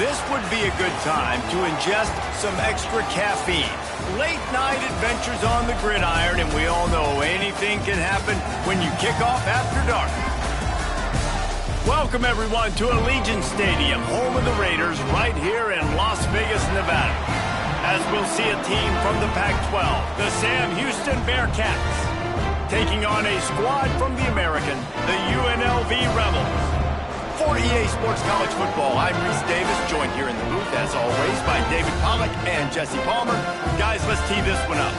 This would be a good time to ingest some extra caffeine. Late night adventures on the gridiron, and we all know anything can happen when you kick off after dark. Welcome everyone to Allegiant Stadium, home of the Raiders, right here in Las Vegas, Nevada. As we'll see a team from the Pac-12, the Sam Houston Bearcats, taking on a squad from the American, the UNLV Rebels. For EA Sports College Football, I'm Reese Davis, joined here in the booth, as always, by David Pollack and Jesse Palmer. Guys, let's tee this one up.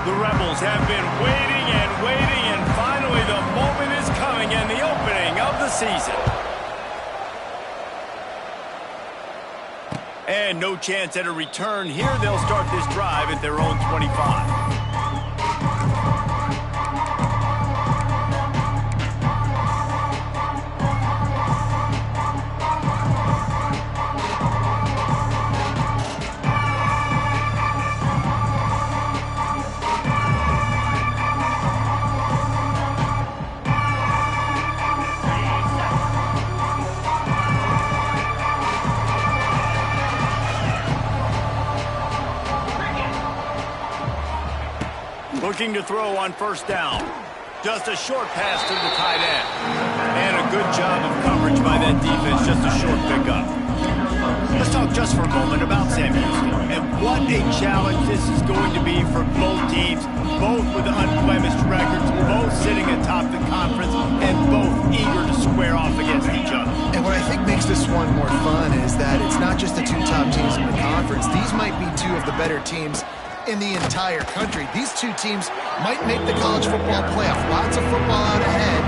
The Rebels have been waiting and waiting, and finally the moment is coming in the opening of the season. And no chance at a return here. They'll start this drive at their own 25. Looking to throw on first down. Just a short pass to the tight end. And a good job of coverage by that defense, just a short pickup. Let's talk just for a moment about Sam Houston. And what a challenge this is going to be for both teams, both with unblemished records, both sitting atop the conference, and both eager to square off against each other. And what I think makes this one more fun is that it's not just the two top teams in the conference. These might be two of the better teams in the entire country. These two teams might make the college football playoff. Lots of football out ahead.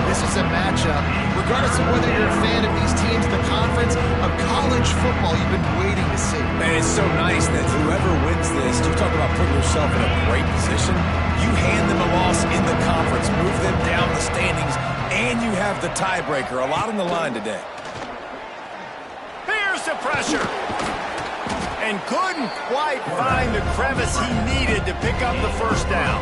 This is a matchup. Regardless of whether you're a fan of these teams, the conference of college football you've been waiting to see. And it's so nice that whoever wins this, you talk about putting yourself in a great position. You hand them a loss in the conference, move them down the standings, and you have the tiebreaker. A lot on the line today. Here's the pressure. And couldn't quite find the crevice he needed to pick up the first down.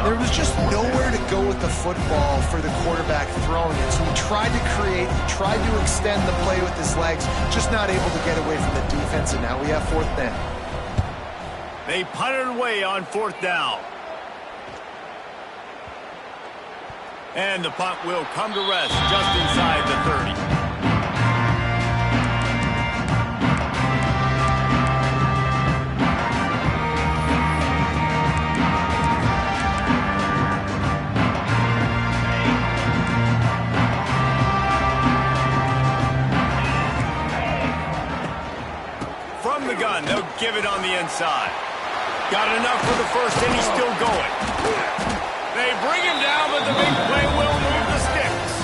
There was just nowhere to go with the football for the quarterback throwing it. So he tried to create, he tried to extend the play with his legs, just not able to get away from the defense, and now we have fourth down. They punted away on fourth down. And the punt will come to rest just inside the 30. The gun, they'll give it on the inside. Got enough for the first, and he's still going. They bring him down, but the big play will move the sticks.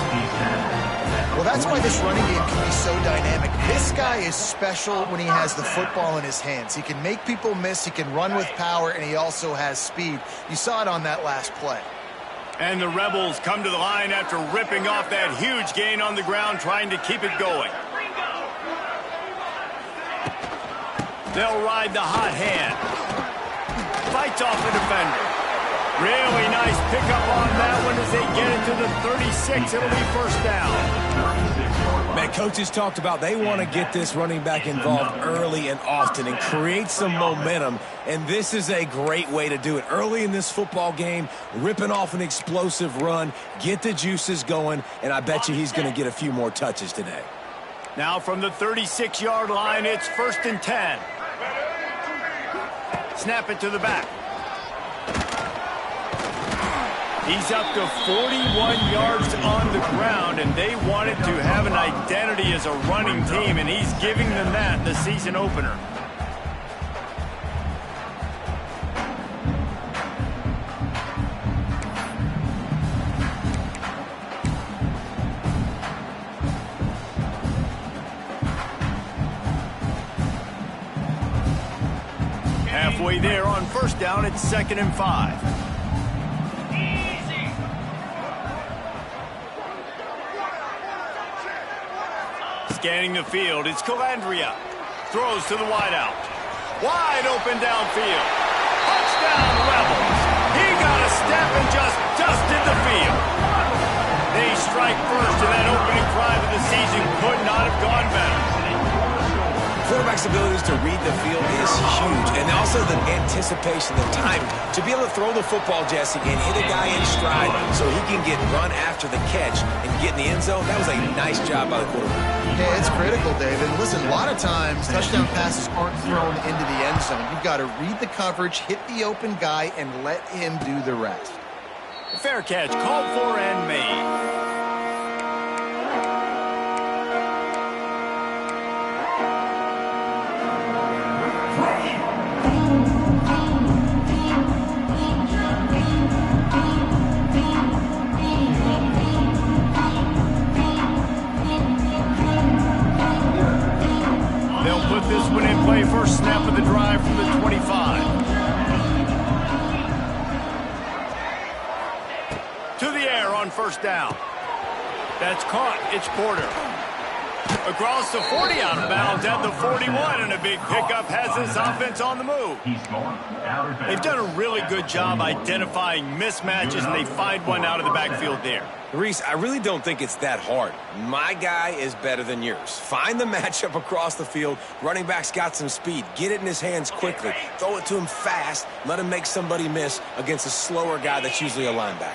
Well, that's why this running game can be so dynamic. This guy is special when he has the football in his hands. He can make people miss, he can run with power, and he also has speed. You saw it on that last play. And the Rebels come to the line after ripping off that huge gain on the ground, trying to keep it going. They'll ride the hot hand. Fights off the defender. Really nice pickup on that one as they get it to the 36. It'll be first down. Man, coaches talked about they want to get this running back involved early and often and create some momentum, and this is a great way to do it. Early in this football game, ripping off an explosive run, get the juices going, and I bet you he's going to get a few more touches today. Now from the 36-yard line, it's 1st and 10. Snap it to the back. He's up to 41 yards on the ground, and they wanted to have an identity as a running team, and he's giving them that in the season opener. Halfway there on first down, it's 2nd and 5. Scanning the field, it's Calandria. Throws to the wideout. Wide open downfield. Touchdown, Rebels. He got a step and just dusted the field. They strike first, and that opening drive of the season could not have gone better. Quarterback's abilities to read the field is huge, and also the anticipation, the time to be able to throw the football, Jesse, and hit a guy in stride so he can get run after the catch and get in the end zone. That was a nice job by the quarterback. Yeah, it's critical, David. Listen, a lot of times touchdown passes aren't thrown into the end zone. You've got to read the coverage, hit the open guy, and let him do the rest. Fair catch called for and made. Put this one in play, first snap of the drive from the 25. To the air on first down. That's caught. It's Porter. Across the 40, out of bounds at the 41, and a big pickup has this offense on the move. They've done a really good job identifying mismatches, and they find one out of the backfield there. Reese, I really don't think it's that hard. My guy is better than yours. Find the matchup across the field. Running back's got some speed. Get it in his hands quickly. Throw it to him fast. Let him make somebody miss against a slower guy that's usually a linebacker.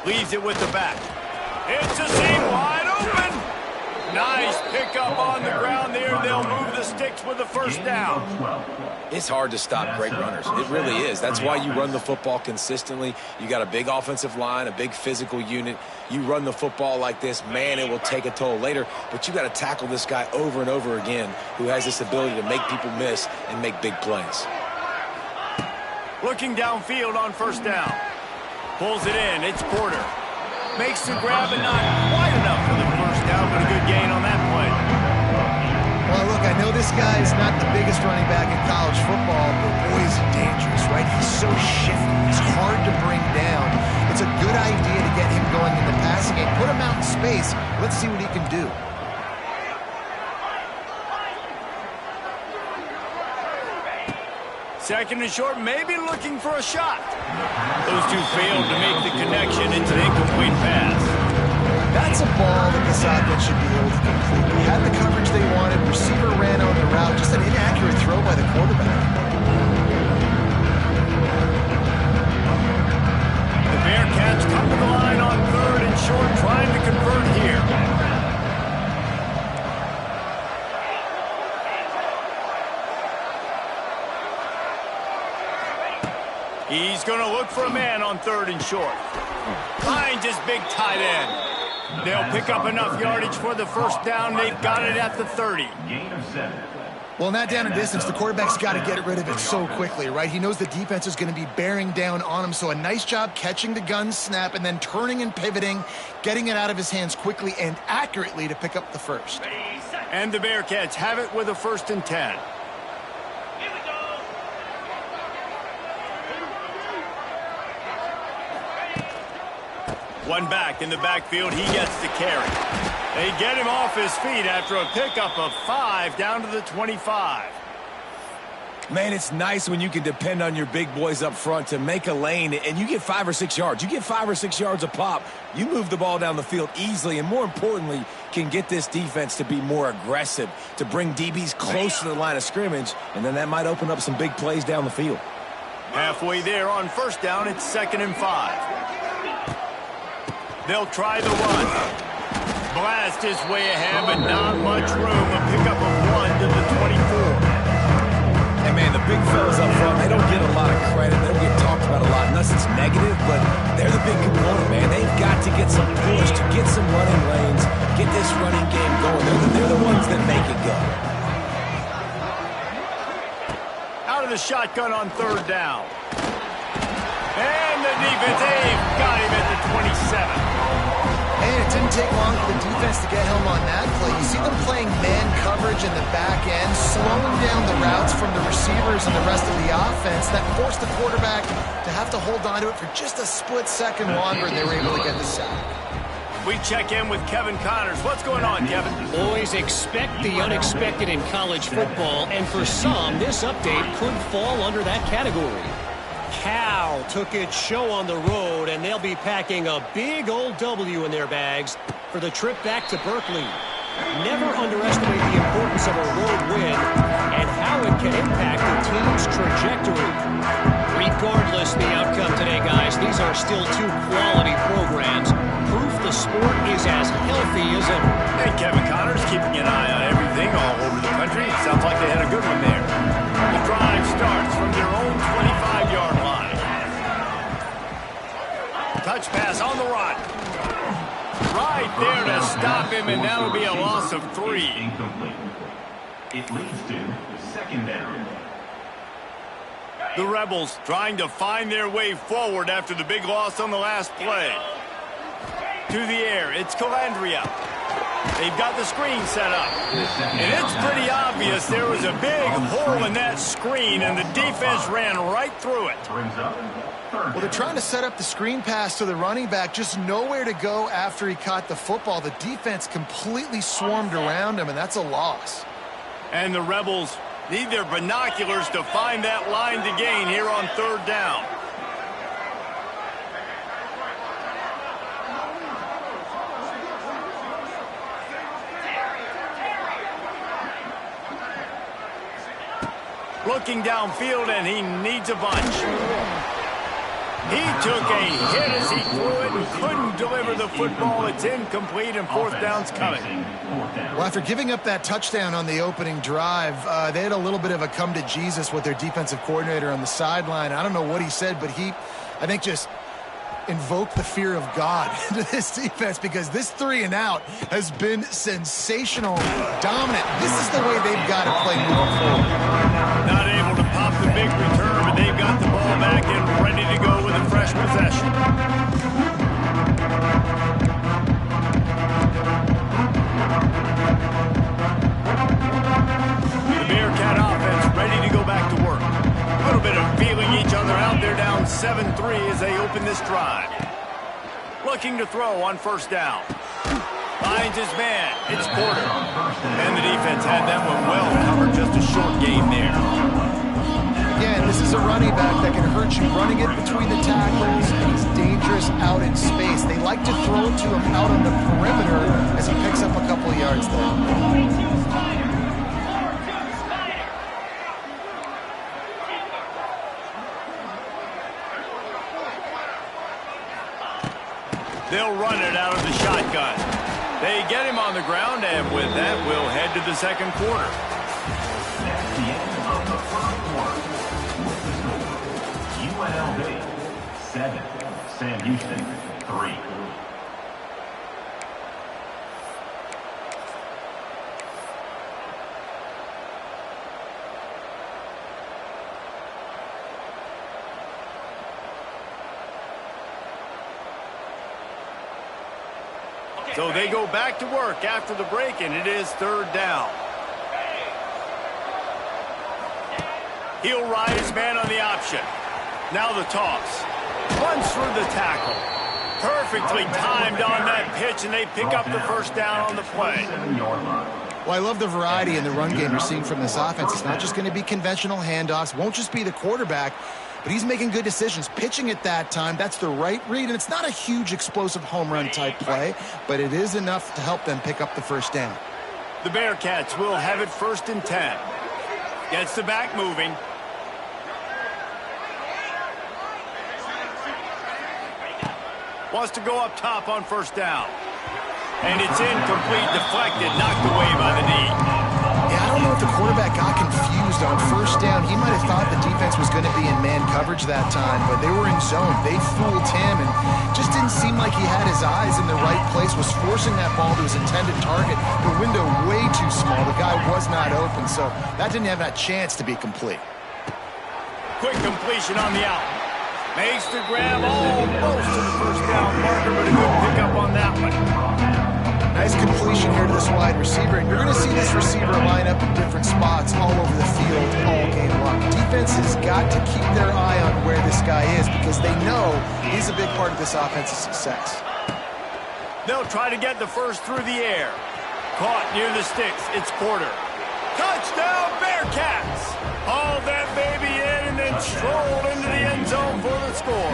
Leaves it with the back. It's a seam wide open. Nice pickup on the ground there. They'll move the sticks with the first down. It's hard to stop great runners. It really is. That's why you run the football consistently. You got a big offensive line, a big physical unit. You run the football like this, man, it will take a toll later. But you got to tackle this guy over and over again who has this ability to make people miss and make big plays. Looking downfield on first down. Pulls it in. It's Porter. Makes the grab and not quite enough for the first down, but a good gain on that play. Well, look, I know this guy is not the biggest running back in college football, but boy, is he dangerous, right? He's so shifty. He's hard to bring down. It's a good idea to get him going in the passing game. Put him out in space. Let's see what he can do. Second and short, maybe looking for a shot. Those two failed to make the connection. It's an incomplete pass. That's a ball that this offense should be able to complete. They had the coverage they wanted. Receiver ran on the route. Just an inaccurate throw by the quarterback. The Bearcats come to the line on third and short, trying to convert here. He's going to look for a man on third and short. Finds his big tight end. They'll pick up enough yardage for the first down. They've got it at the 30. Well, not down in distance. The quarterback's got to get rid of it so quickly, right? He knows the defense is going to be bearing down on him. So a nice job catching the gun snap and then turning and pivoting, getting it out of his hands quickly and accurately to pick up the first. And the Bearcats have it with a 1st and 10. One back in the backfield. He gets the carry. They get him off his feet after a pickup of 5 down to the 25. Man, it's nice when you can depend on your big boys up front to make a lane and you get 5 or 6 yards. You get 5 or 6 yards a pop. You move the ball down the field easily and, more importantly, can get this defense to be more aggressive, to bring DBs close to the line of scrimmage, and then that might open up some big plays down the field. Halfway there on first down, it's 2nd and 5. They'll try the run. Blast his way ahead, but not much room. A pickup of 1 to the 24. And, man, the big fellas up front, they don't get a lot of credit. They don't get talked about a lot unless it's negative, but they're the big component, man. They've got to get some push, to get some running lanes, get this running game going. They're the ones that make it go. Out of the shotgun on third down. And the defense, they've got him at the 27. And it didn't take long for the defense to get home on that play. You see them playing man coverage in the back end, slowing down the routes from the receivers and the rest of the offense. That forced the quarterback to have to hold on to it for just a split second longer, and they were able to get the sack. We check in with Kevin Connors. What's going on, Kevin? Always expect the unexpected in college football, and for some, this update could fall under that category. Cal took its show on the road, and they'll be packing a big old W in their bags for the trip back to Berkeley. Never underestimate the importance of a road win and how it can impact a team's trajectory. Regardless the outcome today, guys, these are still two quality programs. Proof the sport is as healthy as ever. Hey, Kevin Connors keeping an eye on everything all over the country. Sounds like they had a good one there. The drive starts from their own 25-yard line. Touch pass on the run. Right there to stop him, and that'll be a loss of 3. Incomplete. It leads to second down. The Rebels trying to find their way forward after the big loss on the last play. To the air, it's Calandria. They've got the screen set up. And it's pretty obvious there was a big hole in that screen, and the defense ran right through it. Well, they're trying to set up the screen pass to the running back, just nowhere to go after he caught the football. The defense completely swarmed around him, and that's a loss. And the Rebels need their binoculars to find that line to gain here on 3rd down. Looking downfield, and he needs a bunch. He took a hit as he threw it and couldn't deliver the football. It's incomplete, and 4th down's coming. Well, after giving up that touchdown on the opening drive, they had a little bit of a come to Jesus with their defensive coordinator on the sideline. I don't know what he said, but he, I think, just invoked the fear of God into this defense, because this 3-and-out has been sensational, dominant. This is the way they've got to play moving forward. Not able to pop the big return, but they've got the ball back and ready to go with a fresh possession. The Bearcat offense ready to go back to work. A little bit of feeling each other out. They're down 7-3 as they open this drive. Looking to throw on 1st down. Finds his man. It's Porter. And the defense had that one well covered. Just a short gain there. Again, this is a running back that can hurt you running it between the tackles, and he's dangerous out in space. They like to throw it to him out on the perimeter as he picks up a couple of yards there. They'll run it out of the shotgun. They get him on the ground, and with that, we'll head to the 2nd quarter. That's the end of the 1st quarter. UNLV 7, Sam Houston 3. So they go back to work after the break, and it is 3rd down. He'll ride his man on the option. Now the toss. Runs through the tackle. Perfectly timed on that pitch, and they pick up the 1st down on the play. Well, I love the variety in the run game you're seeing from this offense. It's not just going to be conventional handoffs. Won't just be the quarterback, but he's making good decisions. Pitching at that time, that's the right read, and it's not a huge explosive home run type play, but it is enough to help them pick up the 1st down. The Bearcats will have it 1st and 10. Gets the back moving. Wants to go up top on 1st down. And it's incomplete, deflected, knocked away by the knee. Yeah, I don't know if the quarterback got confused on 1st down. He might have thought the defense was going to be in man coverage that time, but they were in zone. They fooled him, and just didn't seem like he had his eyes in the right place, was forcing that ball to his intended target. The window way too small. The guy was not open, so that didn't have that chance to be complete. Quick completion on the out. Makes the grab almost to the first down marker, but a good pickup on that one. Nice completion here to this wide receiver, and you're going to see this receiver line up in different spots all over the field all game long. Defense has got to keep their eye on where this guy is because they know he's a big part of this offense's success. They'll try to get the first through the air. Caught near the sticks. It's Porter. Touchdown, Bearcats! Hauled that baby in and then strolled into the end zone for the score.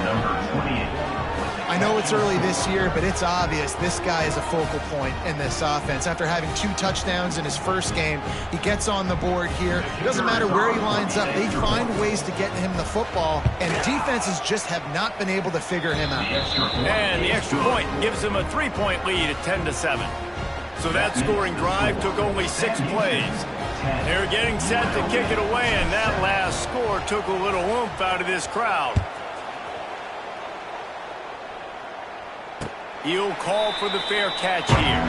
I know it's early this year, but it's obvious this guy is a focal point in this offense. After having 2 touchdowns in his first game, he gets on the board here. It doesn't matter where he lines up. They find ways to get him the football, and defenses just have not been able to figure him out. And the extra point gives them a 3-point lead at 10-7. So that scoring drive took only 6 plays. They're getting set to kick it away, and that last score took a little oomph out of this crowd. He'll call for the fair catch here.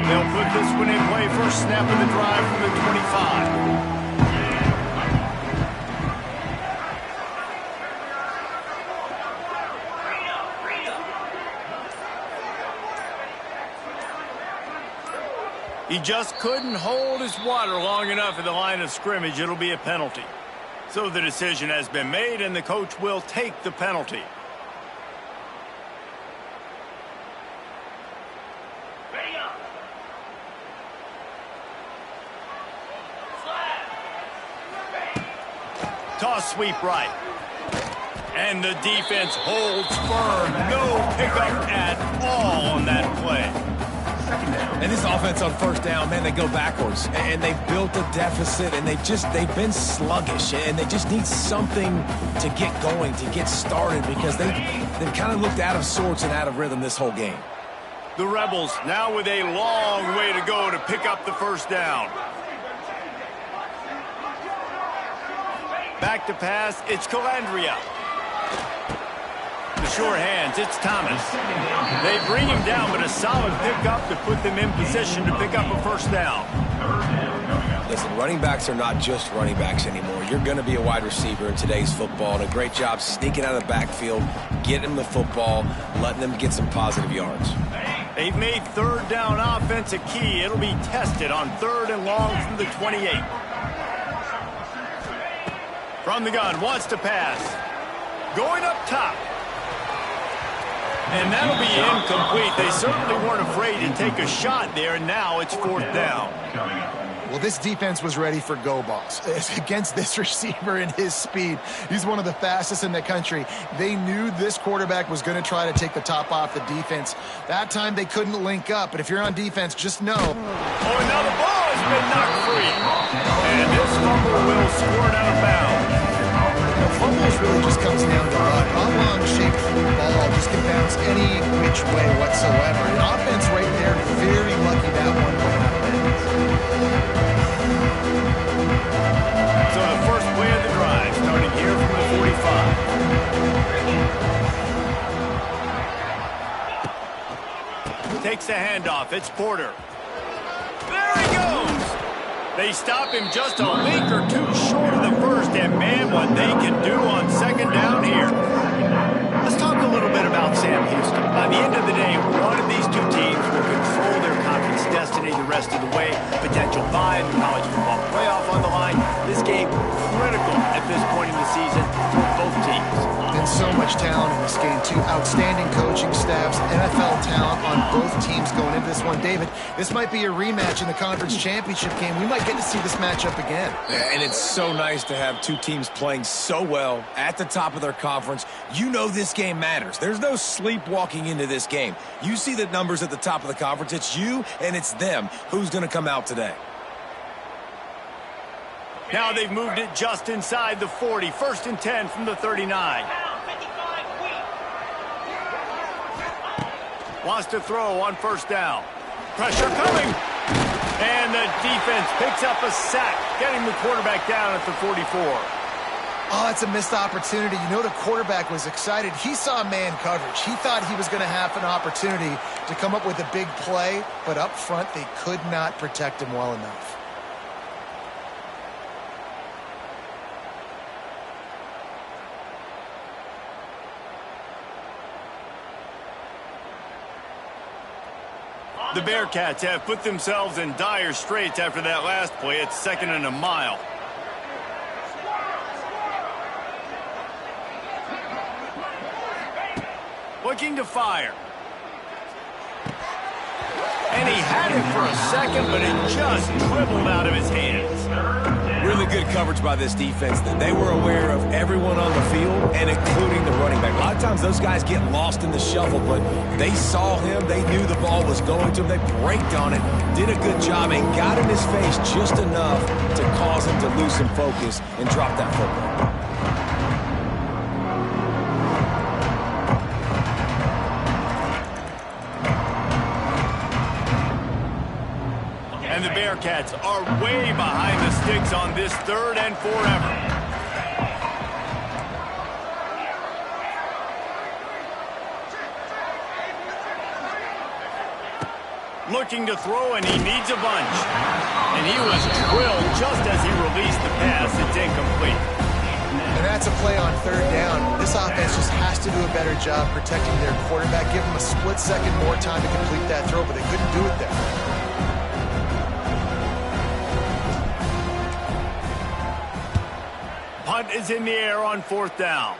They'll put this one in play first snap of the drive from the 25. He just couldn't hold his water long enough at the line of scrimmage. It'll be a penalty. So the decision has been made, and the coach will take the penalty. Toss sweep right. And the defense holds firm. No pickup at all on that play. And this offense on first down, man, they go backwards. And they've built a deficit, and they've been sluggish. And they just need something to get going, to get started, because they've kind of looked out of sorts and out of rhythm this whole game. The Rebels now with a long way to go to pick up the first down. Back to pass, it's Calandria. The sure hands, it's Thomas. They bring him down, but a solid pickup to put them in position to pick up a first down. Listen, running backs are not just running backs anymore. You're going to be a wide receiver in today's football, and a great job sneaking out of the backfield, getting them the football, letting them get some positive yards. They've made third down offense a key. It'll be tested on 3rd and long from the 28. From the gun, wants to pass. Going up top. And that'll be incomplete. They certainly weren't afraid to take a shot there, and now it's 4th down. Well, this defense was ready for go balls. Against this receiver and his speed, he's one of the fastest in the country. They knew this quarterback was going to try to take the top off the defense. That time they couldn't link up, but if you're on defense, just know. Oh, and now the ball has been knocked free. And this fumble will squirt out of bounds. Fumbles really just comes down to luck. Oblong-shaped ball just can bounce any which way whatsoever. An offense right there, very lucky that one went out of bounds. So the first play of the drive, starting here from the 45. Takes the handoff. It's Porter. There he goes. They stop him just a link or two short of the first, and man, what they can do on 2nd down here. Let's talk a little bit about Sam Houston. By the end of the day, one of these two teams will control their conference destiny the rest of the way. Potential bye in the college football playoff on the line. This game critical at this point in the season for both teams. And so much talent in this game, too. Outstanding coaching staffs, NFL talent on both teams going into this one. David, this might be a rematch in the conference championship game. We might get to see this matchup again. And it's so nice to have two teams playing so well at the top of their conference. You know this game matters. There's no sleepwalking into this game. You see the numbers at the top of the conference. It's you and it's them. Who's going to come out today? Now they've moved it just inside the 40. 1st and 10 from the 39. Wants to throw on 1st down. Pressure coming. And the defense picks up a sack, getting the quarterback down at the 44. Oh, it's a missed opportunity. You know the quarterback was excited. He saw man coverage. He thought he was going to have an opportunity to come up with a big play, but up front they could not protect him well enough. The Bearcats have put themselves in dire straits after that last play. It's 2nd and a mile. Looking to fire. And he had it for a second, but it just dribbled out of his hands. Really good coverage by this defense. They were aware of everyone on the field, and including the running back. A lot of times those guys get lost in the shuffle, but they saw him. They knew the ball was going to him. They braked on it, did a good job, and got in his face just enough to cause him to lose some focus and drop that football. And the Bearcats are way behind the sticks on this 3rd and forever. Looking to throw, and he needs a bunch. And he was drilled just as he released the pass. It's incomplete. And that's a play on 3rd down. This offense just has to do a better job protecting their quarterback. Give him a split second more time to complete that throw, but they couldn't do it there. Punt is in the air on 4th down.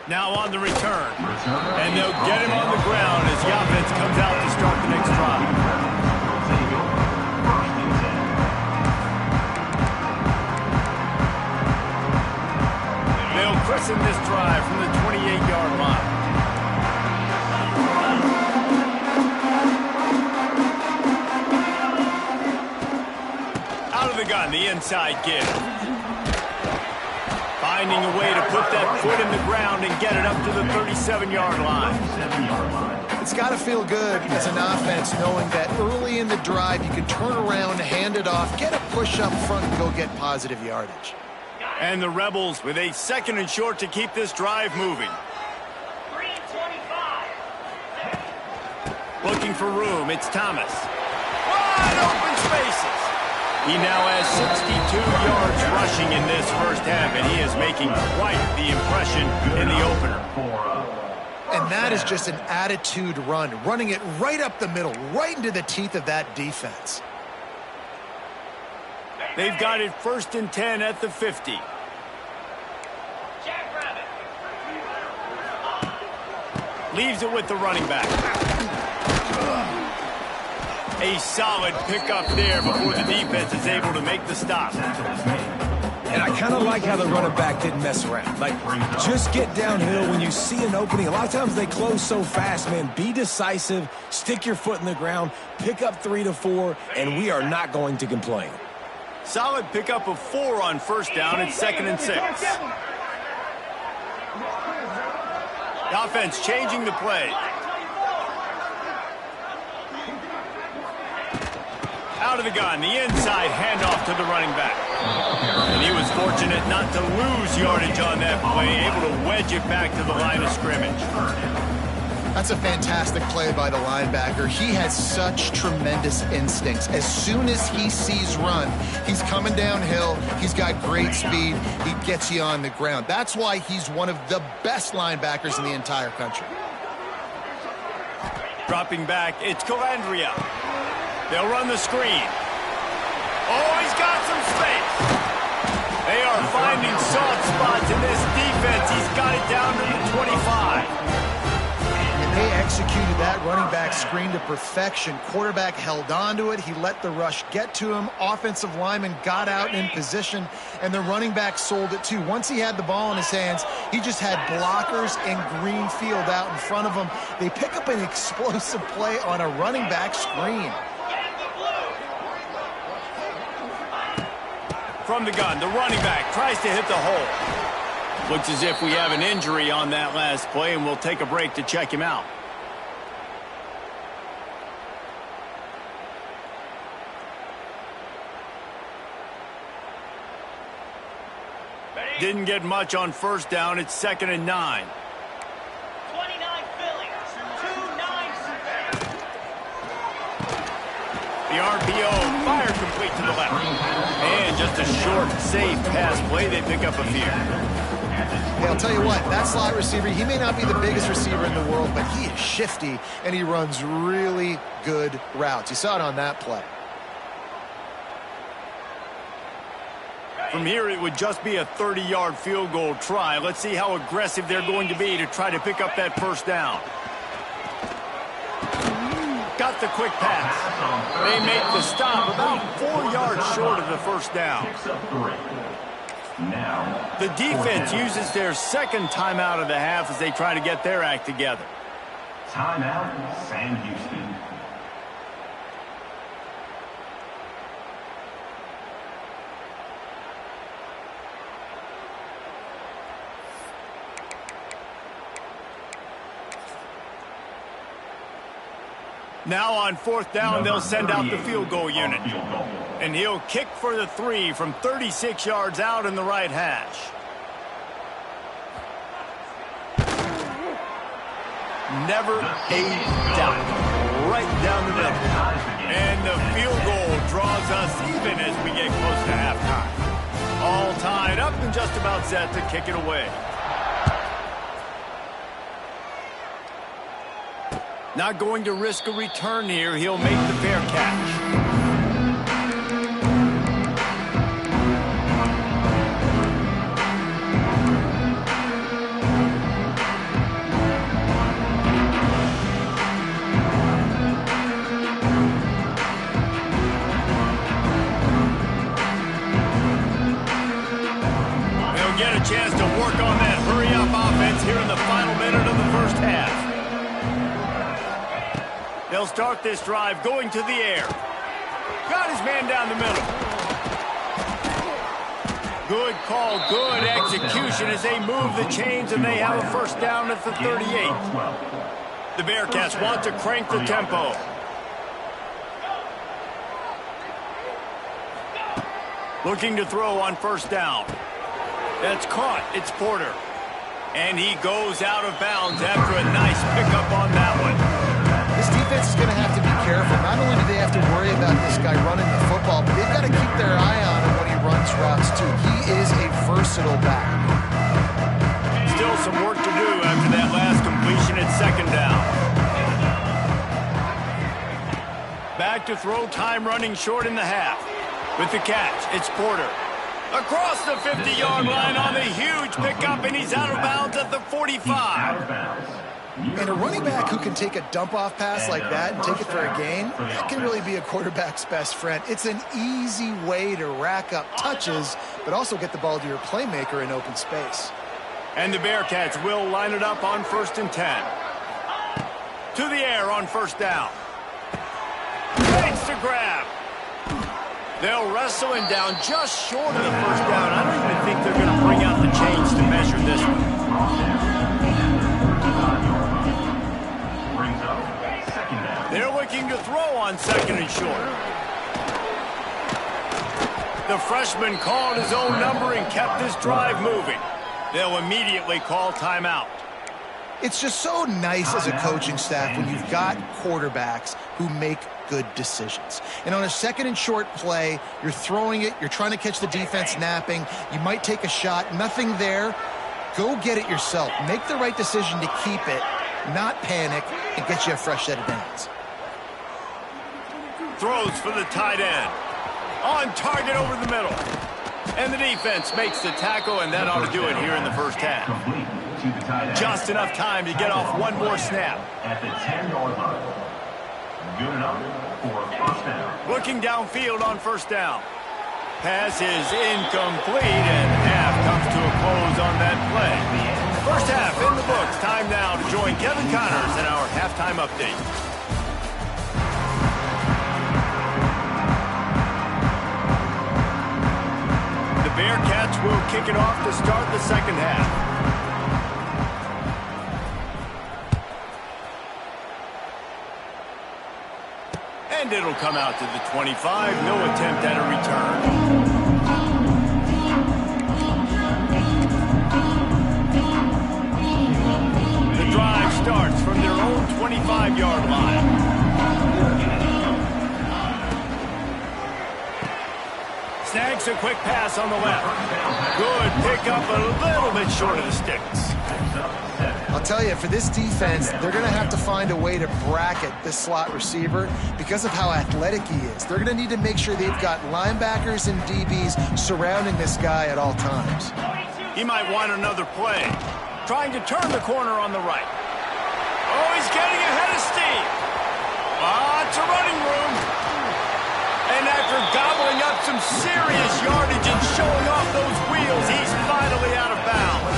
Now on the return. And they'll get him on the ground as the offense comes out to start the next drive. They'll christen this drive from the 28-yard line. Out of the gun, the inside give. Finding a way to put that foot in the ground and get it up to the 37-yard line. It's got to feel good as an offense knowing that early in the drive you can turn around, hand it off, get a push up front, and go get positive yardage. And the Rebels with a 2nd and short to keep this drive moving. Looking for room, it's Thomas. Wide open spaces. He now has 62 yards rushing in this first half, and he is making quite the impression in the opener. And that is just an attitude run, running it right up the middle, right into the teeth of that defense. They've got it 1st and 10 at the 50. Leaves it with the running back. A solid pickup there before the defense is able to make the stop. And I kind of like how the running back didn't mess around. Like, just get downhill when you see an opening. A lot of times they close so fast, man. Be decisive, stick your foot in the ground, pick up 3 to 4, and we are not going to complain. Solid pickup of 4 on 1st down. It's 2nd and 6. The offense changing the play. Out of the gun, the inside handoff to the running back. And he was fortunate not to lose yardage on that play, able to wedge it back to the line of scrimmage. That's a fantastic play by the linebacker. He has such tremendous instincts. As soon as he sees run, he's coming downhill. He's got great speed. He gets you on the ground. That's why he's one of the best linebackers in the entire country. Dropping back, it's Calandria. They'll run the screen. Oh, he's got some space. They are finding soft spots in this defense. He's got it down to the 25. And they executed that running back screen to perfection. Quarterback held on to it. He let the rush get to him. Offensive lineman got out in position, and the running back sold it too. Once he had the ball in his hands, he just had blockers and green field out in front of him. They pick up an explosive play on a running back screen. From the gun, the running back tries to hit the hole. Looks as if we have an injury on that last play, and we'll take a break to check him out. Didn't get much on first down. It's 2nd and 9. 29 Philly, 2-9. The RPO, fire complete to the left. And just a short, safe pass play. They pick up a few. Hey, I'll tell you what, that slot receiver, he may not be the biggest receiver in the world, but he is shifty, and he runs really good routes. You saw it on that play. From here, it would just be a 30-yard field goal try. Let's see how aggressive they're going to be to try to pick up that first down. Got the quick pass. They make the stop about 4 yards short of the first down. The defense uses their second timeout of the half as they try to get their act together. Timeout, Sam Houston. Now on 4th down, they'll send out the field goal unit. And he'll kick for the 3 from 36 yards out in the right hash. Never a doubt. Right down the middle. And the field goal draws us even as we get close to halftime. All tied up and just about set to kick it away. Not going to risk a return here. He'll make the fair catch. They'll get a chance to work on that hurry-up offense here in the final minute of the first half. They'll start this drive going to the air. Got his man down the middle. Good call, good execution as they move the chains and they have a first down at the 38. The Bearcats want to crank the tempo. Looking to throw on first down. That's caught. It's Porter. And he goes out of bounds after a nice pickup on that one. This defense is going to have to be careful. Not only do they have to worry about this guy running the football, but they've got to keep their eye on him when he runs routes, too. He is a versatile back. Still some work to do after that last completion at 2nd down. Back to throw, time running short in the half. With the catch, it's Porter. Across the 50-yard line on the huge pickup, and he's out of bounds at the 45. And a running back who can take a dump-off pass like that and take it for a gain, that can really be a quarterback's best friend. It's an easy way to rack up touches, but also get the ball to your playmaker in open space. And the Bearcats will line it up on 1st and 10. To the air on first down. Takes the grab. They'll wrestle him down just short of the first down. I don't even think they're going to bring out the chains to measure this one. They're looking to throw on 2nd and short. The freshman called his own number and kept this drive moving. They'll immediately call timeout. It's just so nice as a coaching staff when you've got quarterbacks who make good decisions. And on a 2nd and short play, you're throwing it, you're trying to catch the defense napping, you might take a shot, nothing there. Go get it yourself. Make the right decision to keep it, not panic, and get you a fresh set of downs. Throws for the tight end. On target over the middle. And the defense makes the tackle, and that ought to do it here in the first half. Just enough time to get off one more snap. At the 10-yard line. Good enough for a first down. Looking downfield on first down. Pass is incomplete, and half comes to a close on that play. First half in the books. Time now to join Kevin Connors in our halftime update. The Bearcats will kick it off to start the second half. And it'll come out to the 25. No attempt at a return. 25-yard line. Snags a quick pass on the left. Good pickup, a little bit short of the sticks. I'll tell you, for this defense, they're going to have to find a way to bracket this slot receiver because of how athletic he is. They're going to need to make sure they've got linebackers and DBs surrounding this guy at all times. He might want another play. Trying to turn the corner on the right. Oh, he's getting ahead of steam. It's a running room. And after gobbling up some serious yardage and showing off those wheels, he's finally out of bounds.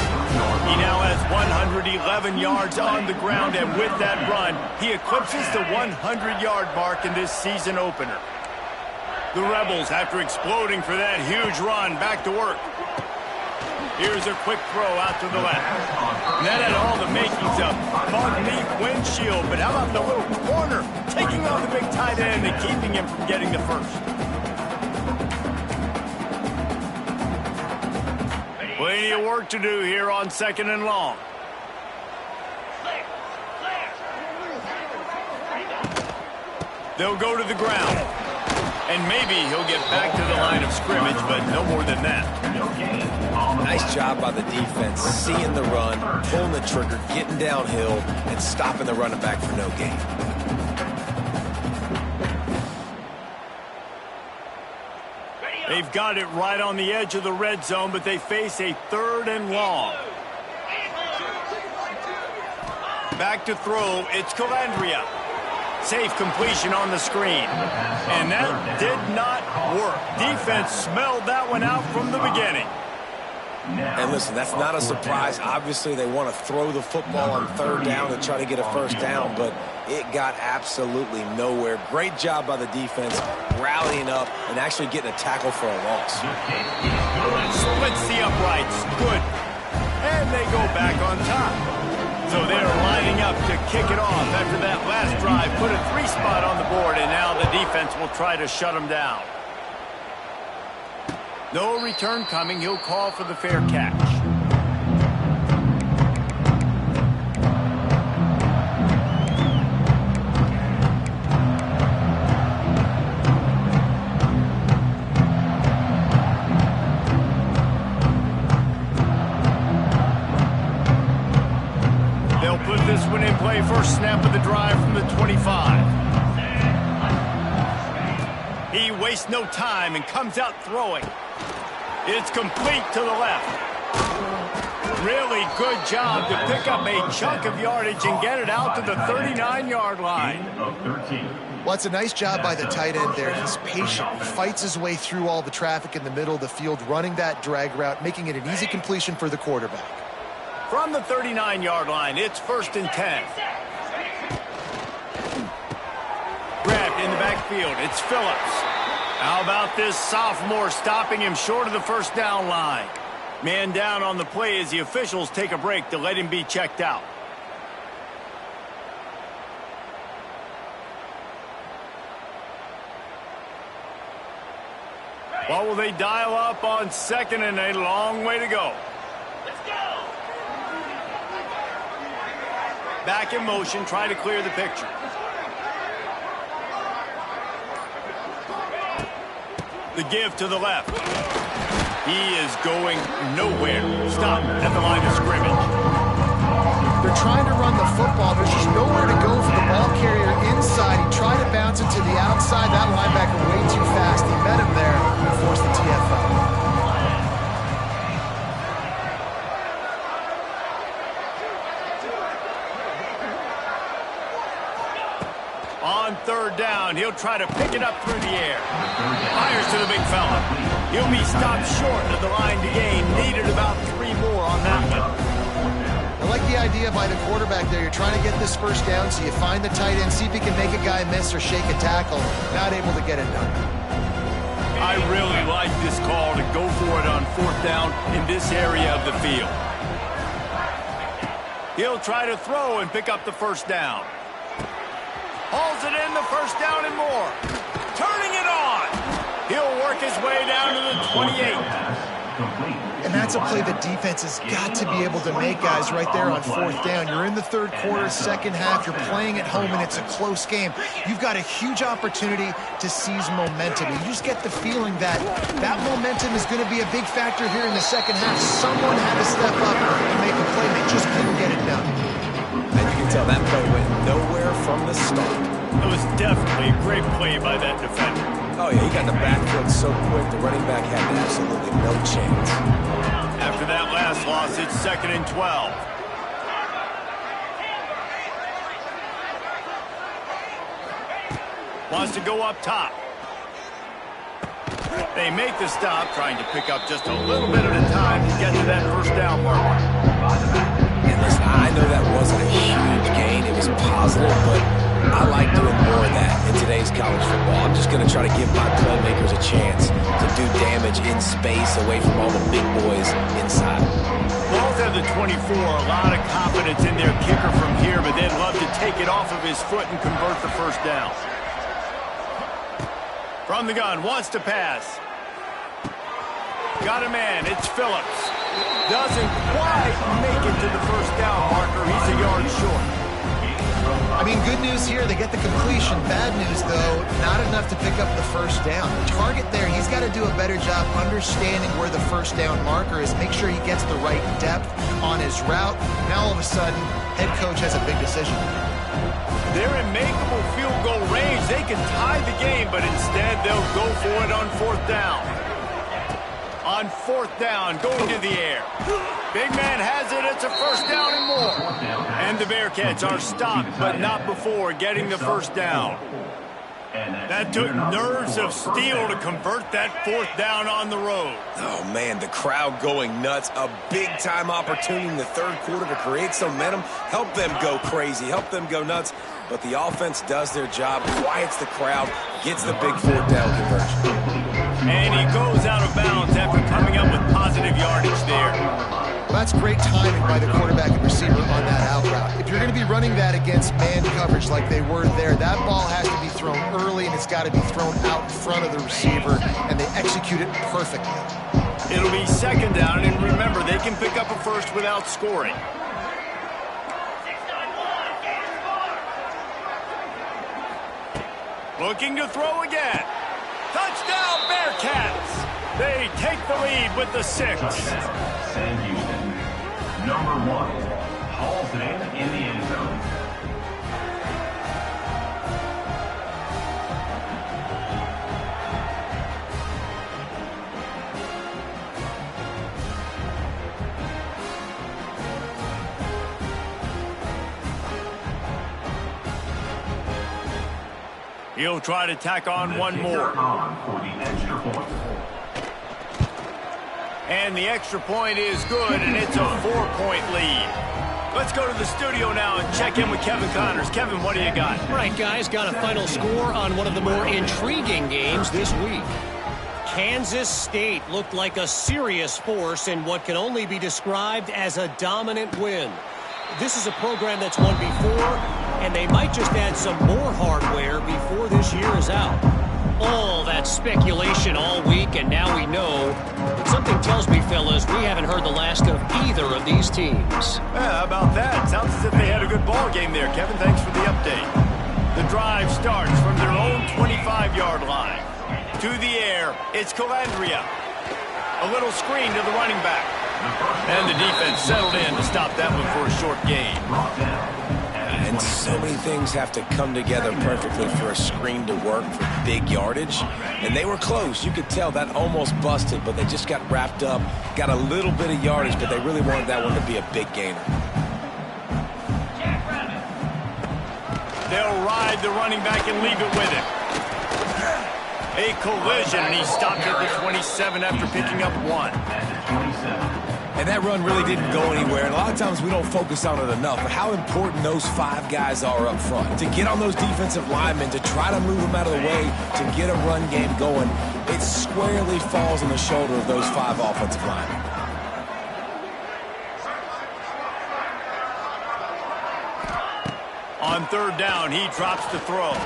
He now has 111 yards on the ground, and with that run, he eclipses the 100-yard mark in this season opener. The Rebels, after exploding for that huge run, back to work. Here's a quick throw out to the left. And that had all the makings of bug-leaf windshield, but how about the little corner taking on the big tight end and keeping him from getting the first? Plenty of work to do here on 2nd and long. They'll go to the ground. And maybe he'll get back to the line of scrimmage, but no more than that. Nice job by the defense, seeing the run, pulling the trigger, getting downhill, and stopping the running back for no gain. They've got it right on the edge of the red zone, but they face a 3rd and long. Back to throw, it's Calandria. Safe completion on the screen. And that did not work. Defense smelled that one out from the beginning. And listen, that's not a surprise. Obviously, they want to throw the football on 3rd down and try to get a first down, but it got absolutely nowhere. Great job by the defense, rallying up and actually getting a tackle for a loss. Splits the uprights. Good. And they go back on top. So they're lining up to kick it off after that last drive. Put a 3-spot on the board, and now the defense will try to shut them down. No return coming. He'll call for the fair catch. They'll put this one in play. First snap of the drive from the 25. He wastes no time and comes out throwing. It's complete to the left. Really good job to pick up a chunk of yardage and get it out to the 39-yard line. Well, it's a nice job by the tight end there. He's patient. He fights his way through all the traffic in the middle of the field, running that drag route, making it an easy completion for the quarterback. From the 39-yard line, it's 1st and 10. Grabbed in the backfield. It's Phillips. How about this sophomore stopping him short of the first down line? Man down on the play as the officials take a break to let him be checked out. What will they dial up on 2nd and a long way to go? Let's go. Back in motion, try to clear the picture. The give to the left. He is going nowhere. Stop at the line of scrimmage. They're trying to run the football. There's just nowhere to go for the ball carrier inside. He tried to bounce it to the outside. That linebacker way too fast. He met him there and forced the TFL. On 3rd down, he'll try to pick it up through the air. Fires to the big fella. He'll be stopped short of the line to gain. Needed about 3 more on that one. I like the idea by the quarterback there. You're trying to get this first down, so you find the tight end, see if he can make a guy miss or shake a tackle. Not able to get it done. I really like this call to go for it on 4th down in this area of the field. He'll try to throw and pick up the first down. Hauls it in, the first down and more. Turning it on. He'll work his way down to the 28. And that's a play the defense has got to be able to make, guys, right there on fourth down. You're in the third quarter, second half. You're playing at home, and it's a close game. You've got a huge opportunity to seize momentum. You just get the feeling that that momentum is going to be a big factor here in the second half. Someone had to step up and make a play. They just couldn't get it done. And you can tell that play went nowhere from the start. It was definitely a great play by that defender. Oh, yeah, he got the backfield so quick, the running back had absolutely no chance. After that last loss, it's 2nd and 12. Wants to go up top. They make the stop, trying to pick up just a little bit at a time to get to that first down mark. And listen, I know that wasn't a huge gain. It was positive, but I like doing more of that in today's college football. I'm just going to try to give my playmakers a chance to do damage in space away from all the big boys inside. Both have the 24, a lot of confidence in their kicker from here, but they'd love to take it off of his foot and convert the first down. From the gun, wants to pass. Got a man, it's Phillips. Doesn't quite make it to the first down marker. He's a yard short. I mean, good news here, they get the completion. Bad news, though, not enough to pick up the first down. The target there, he's got to do a better job understanding where the first down marker is, make sure he gets the right depth on his route. Now, all of a sudden, head coach has a big decision. They're in makeable field goal range. They can tie the game, but instead they'll go for it on fourth down. On fourth down, going to the air. Big man has it. It's a first down and more. And the Bearcats are stopped, but not before getting the first down. That took nerves of steel to convert that fourth down on the road. Oh, man, the crowd going nuts. A big-time opportunity in the third quarter to create some momentum, help them go crazy, help them go nuts. But the offense does their job, quiets the crowd, gets the big fourth down conversion. And he goes out of bounds after coming up with positive yardage there. Well, that's great timing by the quarterback and receiver on that out route. If you're going to be running that against man coverage like they were there, that ball has to be thrown early, and it's got to be thrown out in front of the receiver, and they execute it perfectly. It'll be second down, and remember, they can pick up a first without scoring. Looking to throw again. Touchdown, Bearcats! They take the lead with the 6. Sam Houston. Number 1, hauls it in the end zone. He'll try to tack on one more. For the extra point. And the extra point is good, and it's a 4-point lead. Let's go to the studio now and check in with Kevin Connors. Kevin, what do you got? All right, guys, got a final score on one of the more intriguing games this week. Kansas State looked like a serious force in what can only be described as a dominant win. This is a program that's won before, and they might just add some more hardware before this year is out. All that speculation all week, and now we know. But something tells me, fellas, we haven't heard the last of either of these teams. Yeah, how about that? Sounds as if they had a good ball game there. Kevin, thanks for the update. The drive starts from their own 25-yard line. To the air, it's Calandria. A little screen to the running back. And the defense settled in to stop that one for a short gain. And so many things have to come together perfectly for a screen to work for big yardage. And they were close. You could tell that almost busted, but they just got wrapped up, got a little bit of yardage, but they really wanted that one to be a big gainer. They'll ride the running back and leave it with him. A collision, and he stopped at the 27 after picking up 1. And that run really didn't go anywhere. And a lot of times we don't focus on it enough. But how important those 5 guys are up front. To get on those defensive linemen, to try to move them out of the way, to get a run game going, it squarely falls on the shoulder of those 5 offensive linemen. On third down, he drops to throw.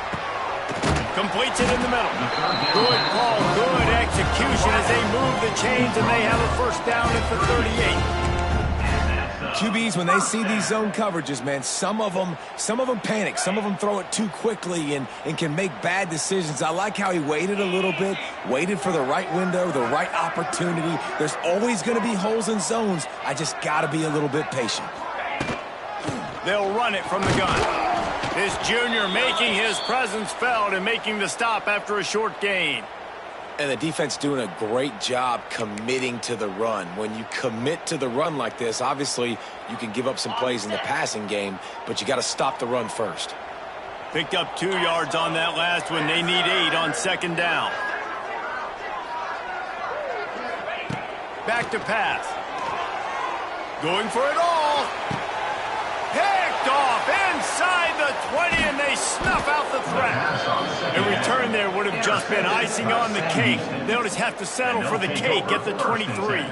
Completes it in the middle. Good call, good execution as they move the chains, and they have a first down at the 38. QBs, when they see these zone coverages, man, some of them panic. Some of them throw it too quickly and can make bad decisions. I like how he waited a little bit, waited for the right window, the right opportunity. There's always going to be holes in zones. I just got to be a little bit patient. They'll run it from the gun. This junior making his presence felt and making the stop after a short gain. And the defense doing a great job committing to the run. When you commit to the run like this, obviously you can give up some plays in the passing game, but you got to stop the run first. Picked up 2 yards on that last one. They need 8 on second down. Back to pass. Going for it all. Picked off inside the 20, and they snuff out the threat. A return there would have just been icing on the cake. They'll just have to settle for the cake at the 23.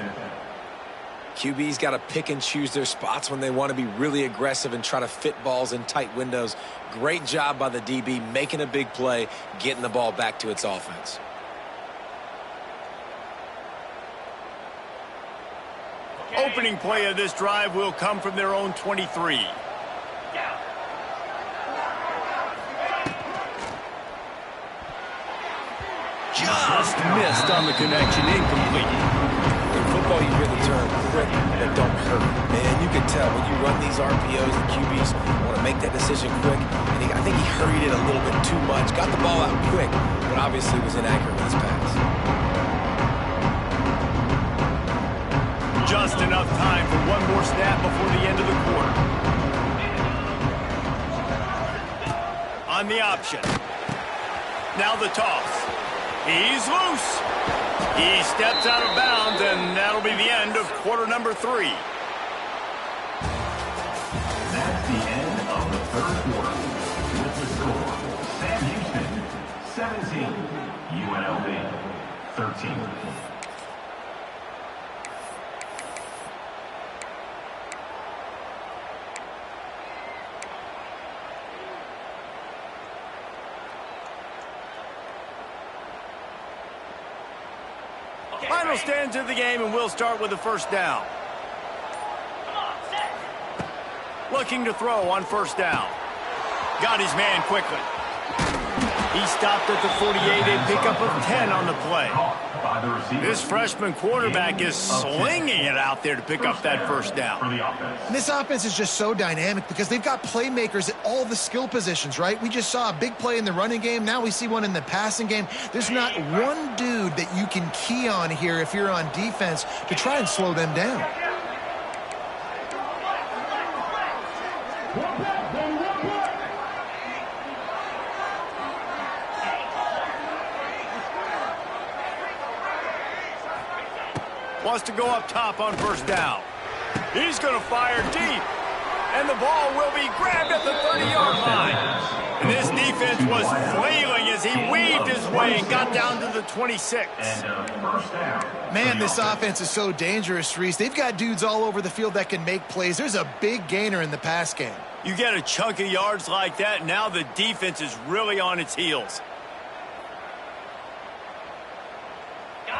QB's got to pick and choose their spots when they want to be really aggressive and try to fit balls in tight windows. Great job by the DB making a big play, getting the ball back to its offense. Opening play of this drive will come from their own 23. Just missed on the connection, incomplete. In football, you hear the term quick but don't hurt. Man, you can tell when you run these RPOs, the QBs want to make that decision quick. And I think he hurried it a little bit too much. Got the ball out quick, but obviously was inaccurate with his pass. Just enough time for one more snap before the end of the quarter. On the option. Now the toss. He's loose. He steps out of bounds, and that'll be the end of quarter number 3. That's the end of the third quarter. With the score, Sam Houston, 17, UNLV, 13. Final stands of the game, and we'll start with the first down. Looking to throw on first down. Got his man quickly. He stopped at the 48, a pickup of 10 on the play. This freshman quarterback is slinging it out there to pick up that first down. And this offense is just so dynamic because they've got playmakers at all the skill positions, right? We just saw a big play in the running game. Now we see one in the passing game. There's not one dude that you can key on here if you're on defense to try and slow them down. Wants to go up top on first down. He's going to fire deep. And the ball will be grabbed at the 30-yard line. And this defense was flailing as he weaved his way and got down to the 26. Man, this offense is so dangerous, Reese. They've got dudes all over the field that can make plays. There's a big gainer in the pass game. You get a chunk of yards like that, now the defense is really on its heels.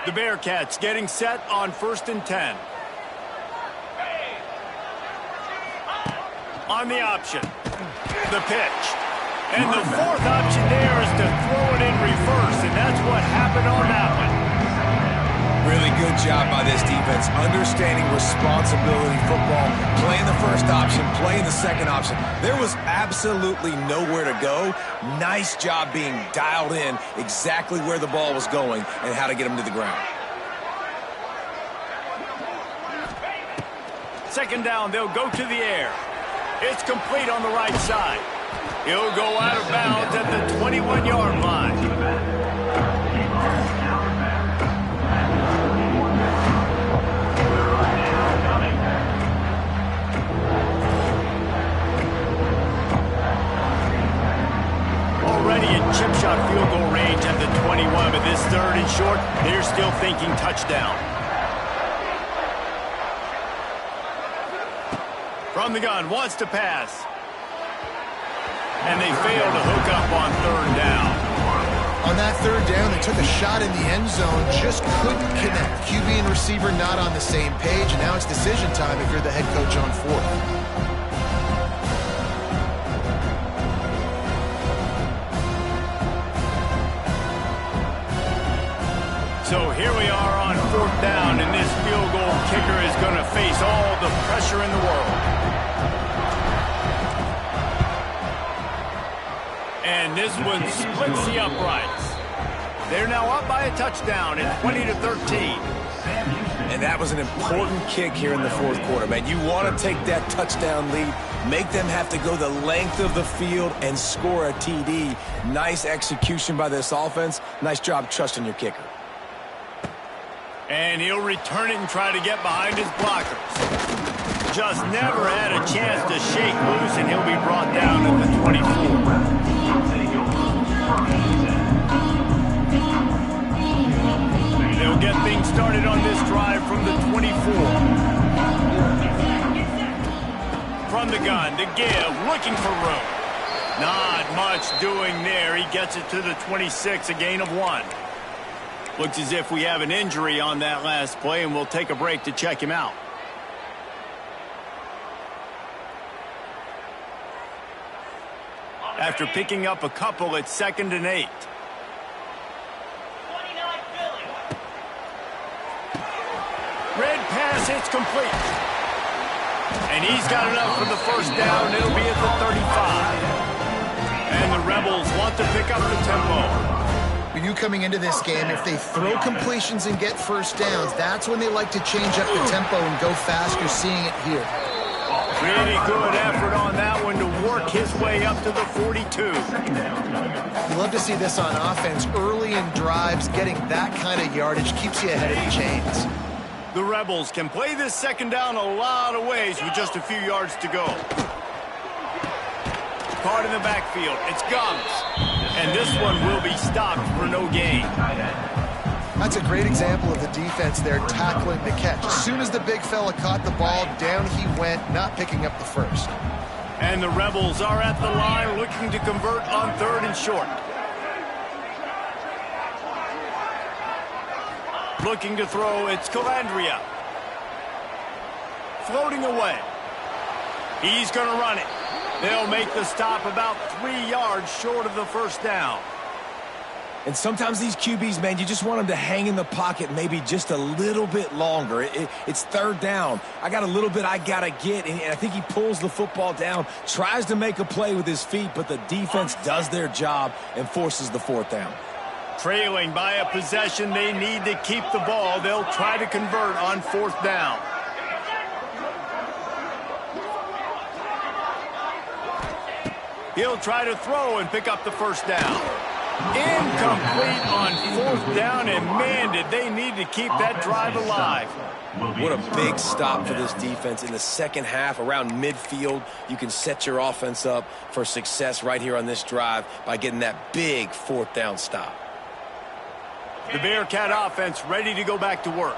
The Bearcats getting set on 1st and 10. On the option. The pitch. And the fourth option there is to throw it in reverse, and that's what happened on that one. Really good job by this defense, understanding responsibility football, playing the first option, playing the second option. There was absolutely nowhere to go. Nice job being dialed in exactly where the ball was going and how to get him to the ground. Second down, they'll go to the air. It's complete on the right side. He'll go out of bounds at the 21-yard line. Already in chip shot field goal range at the 21, but this third and short, they're still thinking touchdown. From the gun, wants to pass. And they fail to hook up on third down. and took a shot in the end zone, just couldn't connect. QB and receiver not on the same page, and now it's decision time if you're the head coach on fourth. So here we are on fourth down, and this field goal kicker is going to face all the pressure in the world. And this one splits the uprights. They're now up by a touchdown at 20-13. And that was an important kick here in the fourth quarter, man. You want to take that touchdown lead, make them have to go the length of the field and score a TD. Nice execution by this offense. Nice job trusting your kicker. And he'll return it and try to get behind his blockers. Just never had a chance to shake loose, and he'll be brought down at the 24. They'll get things started on this drive from the 24. From the gun, to give, looking for room. Not much doing there. He gets it to the 26, a gain of 1. Looks as if we have an injury on that last play, and we'll take a break to check him out. After picking up a couple, it's 2nd and 8. Red pass, it's complete. And he's got enough for the first down. It'll be at the 35. And the Rebels want to pick up the tempo. We knew coming into this game, if they throw completions and get first downs, that's when they like to change up the tempo and go fast. You're seeing it here. Pretty good effort on that one to work his way up to the 42. You love to see this on offense. Early in drives, getting that kind of yardage keeps you ahead of the chains. The Rebels can play this second down a lot of ways with just a few yards to go. Caught in the backfield. It's Gums. And this one will be stopped for no gain. That's a great example of the defense there tackling the catch. As soon as the big fella caught the ball, down he went, not picking up the first. And the Rebels are at the line looking to convert on 3rd and short. Looking to throw, it's Calandria. Floating away. He's going to run it. They'll make the stop about 3 yards short of the first down. And sometimes these QBs, man, you just want them to hang in the pocket maybe just a little bit longer. It's 3rd down. I got a little bit I got to get, and I think he pulls the football down, tries to make a play with his feet, but the defense does their job and forces the 4th down. Trailing by a possession, they need to keep the ball. They'll try to convert on 4th down. He'll try to throw and pick up the first down. Incomplete on 4th down, and man, did they need to keep that drive alive. What a big stop for this defense in the second half. Around midfield, you can set your offense up for success right here on this drive by getting that big 4th down stop. The Bearcat offense ready to go back to work.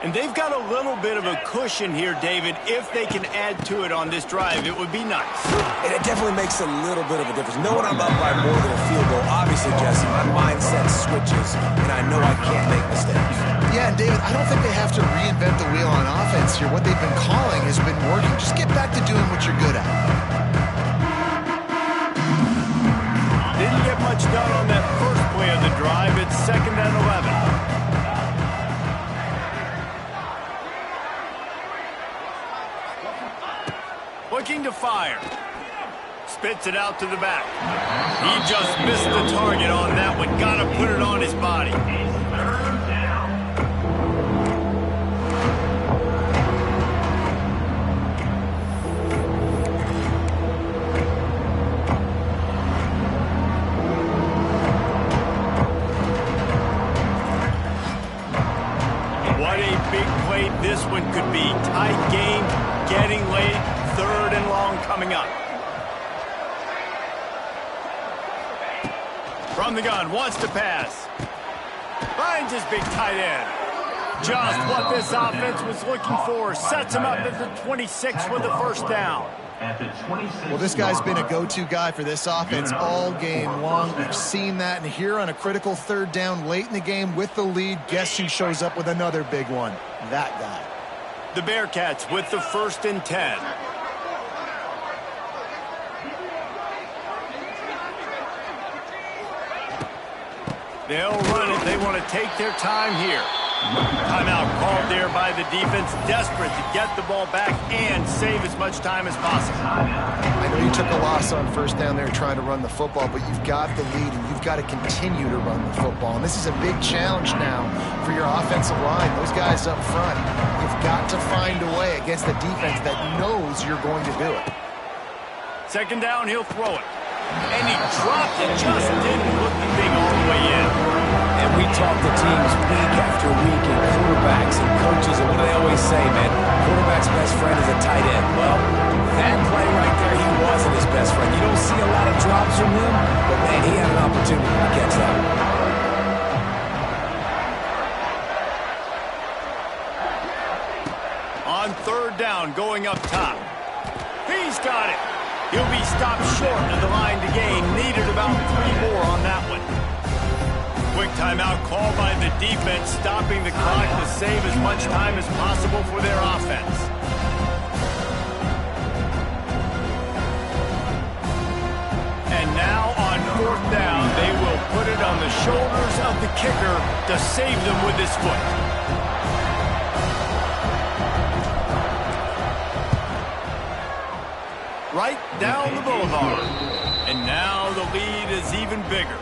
And they've got a little bit of a cushion here, David. If they can add to it on this drive, it would be nice. And it definitely makes a little bit of a difference. Knowing I'm up by more than a field goal, obviously, Jesse, my mindset switches, and I know I can't make mistakes. Yeah, and David, I don't think they have to reinvent the wheel on offense here. What they've been calling has been working. Just get back to doing what you're good at. Didn't get much done on that first play of the drive. It's 2nd and 11. Looking to fire. Spits it out to the back. He just missed the target on that one. Got to put it on his body. 3rd down. What a big play this one could be. Tight game, getting late, 3rd and long coming up. From the gun, wants to pass. Finds his big tight end. Just what this offense was looking for. Sets him up at the 26 with the first down. at the 26. Well, this guy's been a go-to guy for this offense all game long. We've seen that, and here on a critical third down late in the game with the lead, guess who shows up with another big one? That guy. The Bearcats with the 1st and 10. They'll run it. They want to take their time here. Timeout called there by the defense, desperate to get the ball back and save as much time as possible. I know you took a loss on 1st down there trying to run the football, but you've got the lead, and you've got to continue to run the football. And this is a big challenge now for your offensive line. Those guys up front, you've got to find a way against a defense that knows you're going to do it. 2nd down, he'll throw it. And he dropped it, just didn't look the thing all the way in. And we talk to teams week after week, and quarterbacks and coaches, and what do they always say, man? Quarterback's best friend is a tight end. Well, that play right there, he wasn't his best friend. You don't see a lot of drops from him, but, man, he had an opportunity to catch that one. On 3rd down, going up top. He's got it. He'll be stopped short of the line to gain. Needed about 3 more on that one. Quick timeout called by the defense, stopping the clock to save as much time as possible for their offense. And now on 4th down, they will put it on the shoulders of the kicker to save them with his foot. Right down the boulevard. And now the lead is even bigger.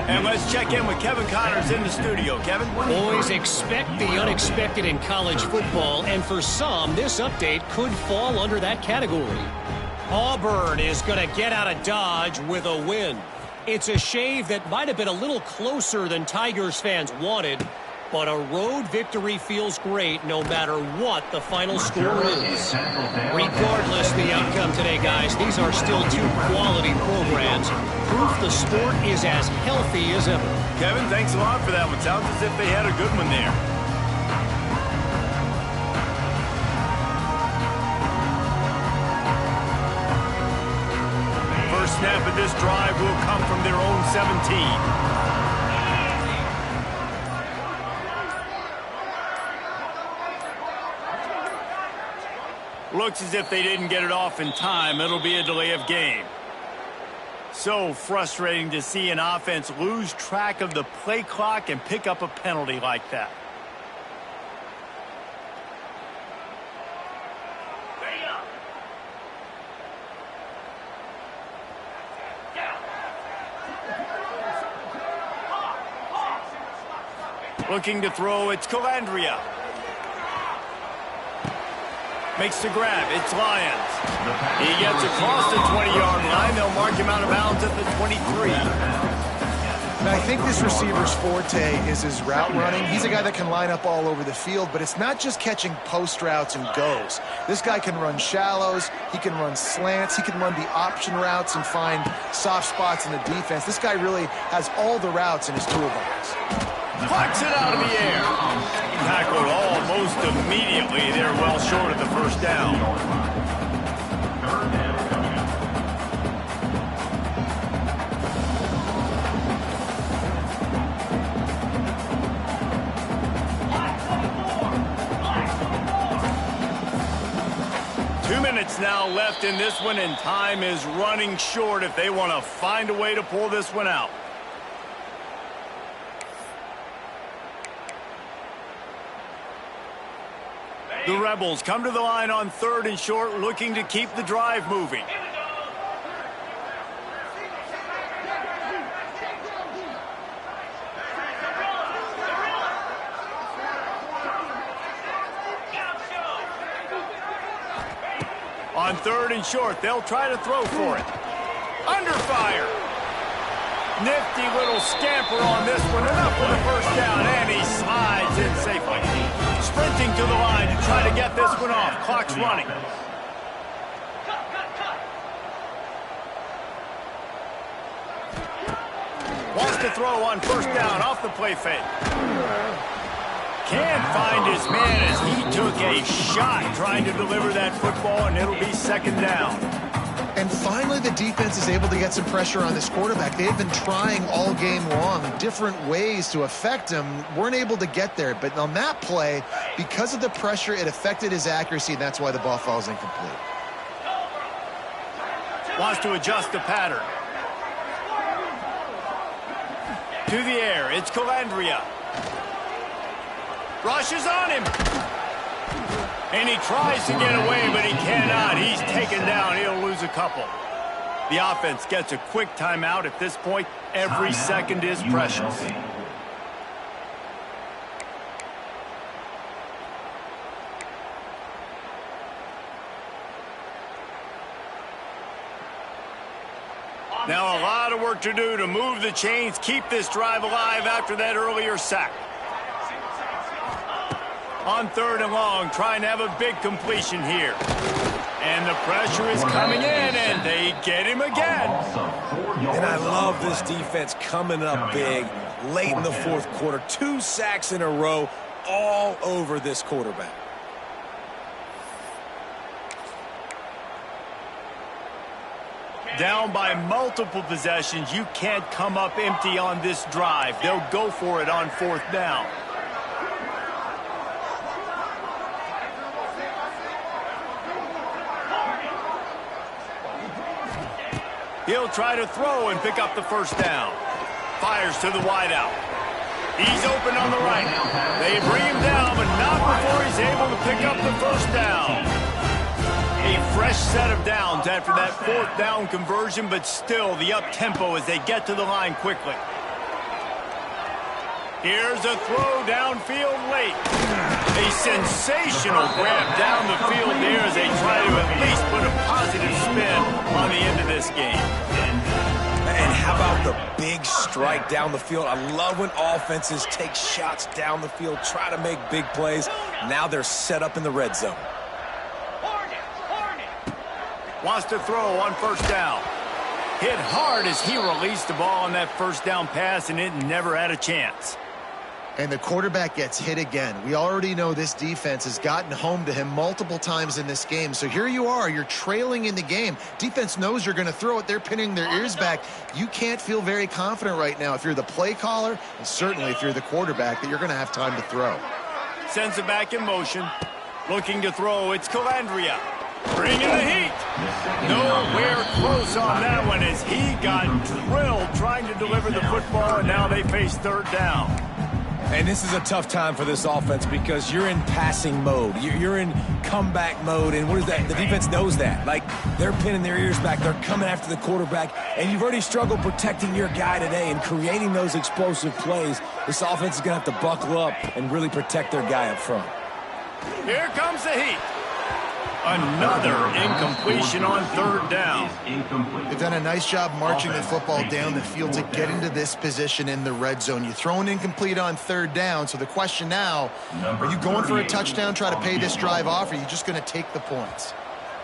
And let's check in with Kevin Connors in the studio. Kevin? Boys, expect the unexpected in college football, and for some, this update could fall under that category. Auburn is going to get out of Dodge with a win. It's a shave that might have been a little closer than Tigers fans wanted, but a road victory feels great no matter what the final score is. Regardless the outcome today, guys, these are still 2 quality programs. Proof the sport is as healthy as ever. Kevin, thanks a lot for that one. Sounds as if they had a good one there. First snap of this drive will come from their own 17. Looks as if they didn't get it off in time. It'll be a delay of game. So frustrating to see an offense lose track of the play clock and pick up a penalty like that. Looking to throw, it's Calandria. Makes the grab, it's Lyons. He gets across the 20-yard line. They'll mark him out of bounds at the 23. Now, I think this receiver's forte is his route running. He's a guy that can line up all over the field, but it's not just catching post routes and goes. This guy can run shallows, he can run slants, he can run the option routes and find soft spots in the defense. This guy really has all the routes in his toolbox. Plucks it out of the air. Tackled almost immediately. They're well short of the 1st down. Minutes now left in this one, and time is running short if they want to find a way to pull this one out. The Rebels come to the line on 3rd and short, looking to keep the drive moving. On 3rd and short, they'll try to throw for it. Under fire. Nifty little scamper on this one, and up for the 1st down, and he slides in safely. Sprinting to the line to try to get this one off. Clock's running. Wants to throw on 1st down off the play fake. Can't find his man as he took a shot trying to deliver that football, and it'll be 2nd down. And finally, the defense is able to get some pressure on this quarterback. They've been trying all game long different ways to affect him. Weren't able to get there. But on that play, because of the pressure, it affected his accuracy, and that's why the ball falls incomplete. Wants to adjust the pattern. To the air, it's Calandria. Rushes on him. And he tries to get away, but he cannot. He's taken down. He'll lose a couple. The offense gets a quick timeout at this point. Every second is precious. Now a lot of work to do to move the chains, keep this drive alive after that earlier sack. On 3rd and long, trying to have a big completion here. And the pressure is coming in, and they get him again. And I love this defense coming up big late in the 4th quarter. 2 sacks in a row all over this quarterback. Down by multiple possessions, you can't come up empty on this drive. They'll go for it on 4th down. He'll try to throw and pick up the 1st down. Fires to the wideout. He's open on the right. They bring him down, but not before he's able to pick up the 1st down. A fresh set of downs after that 4th down conversion, but still the up-tempo as they get to the line quickly. Here's a throw downfield late. A sensational grab down the field there as they try to at least put a positive spin on the end of this game. And how about the big strike down the field? I love when offenses take shots down the field, try to make big plays. Now they're set up in the red zone. Wants to throw on 1st down. Hit hard as he released the ball on that 1st down pass, and it never had a chance. And the quarterback gets hit again. We already know this defense has gotten home to him multiple times in this game. So here you are, you're trailing in the game. Defense knows you're going to throw it. They're pinning their ears back. You can't feel very confident right now if you're the play caller, and certainly if you're the quarterback, that you're going to have time to throw. Sends it back in motion. Looking to throw, it's Calandria. Bringing the heat. Nowhere close on that one as he got drilled trying to deliver the football, and now they face 3rd down. And this is a tough time for this offense because you're in passing mode. You're in comeback mode, and what is that? The defense knows that. Like, they're pinning their ears back. They're coming after the quarterback, and you've already struggled protecting your guy today and creating those explosive plays. This offense is going to have to buckle up and really protect their guy up front. Here comes the heat. Another incompletion on 3rd down. They've done a nice job marching the football down the field to get into this position in the red zone. You throw an incomplete on 3rd down, so the question now, are you going for a touchdown, try to pay this drive off, or are you just going to take the points?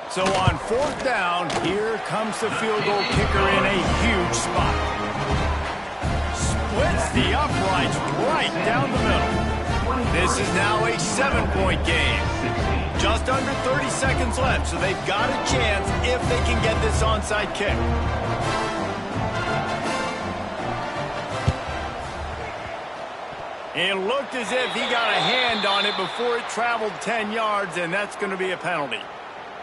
So on 4th down, here comes the field goal kicker in a huge spot. Splits the uprights right down the middle. This is now a 7-point game. Just under 30 seconds left, so they've got a chance if they can get this onside kick. It looked as if he got a hand on it before it traveled 10 yards, and that's going to be a penalty.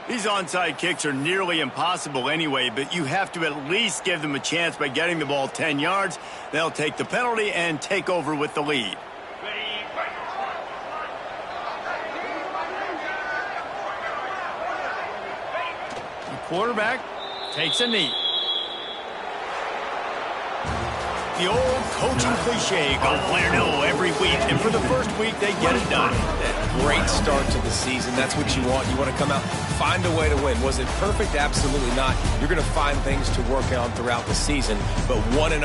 These onside kicks are nearly impossible anyway, but you have to at least give them a chance by getting the ball 10 yards. They'll take the penalty and take over with the lead. Quarterback takes a knee. The old coaching cliche, go play or no every week, and for the first week, they get it done. Great start to the season. That's what you want. You want to come out, find a way to win. Was it perfect? Absolutely not. You're going to find things to work on throughout the season, but 1-0,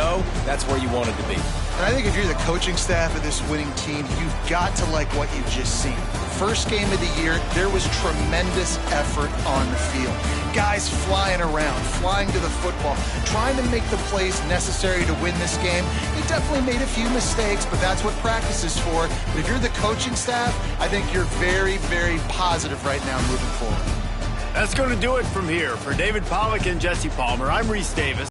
that's where you wanted to be. And I think if you're the coaching staff of this winning team, you've got to like what you've just seen. First game of the year, there was tremendous effort on the field. Guys flying around, flying to the football, trying to make the plays necessary to win this game. They definitely made a few mistakes, but that's what practice is for. But if you're the coaching staff, I think you're very, very positive right now moving forward. That's going to do it from here. For David Pollack and Jesse Palmer, I'm Reese Davis.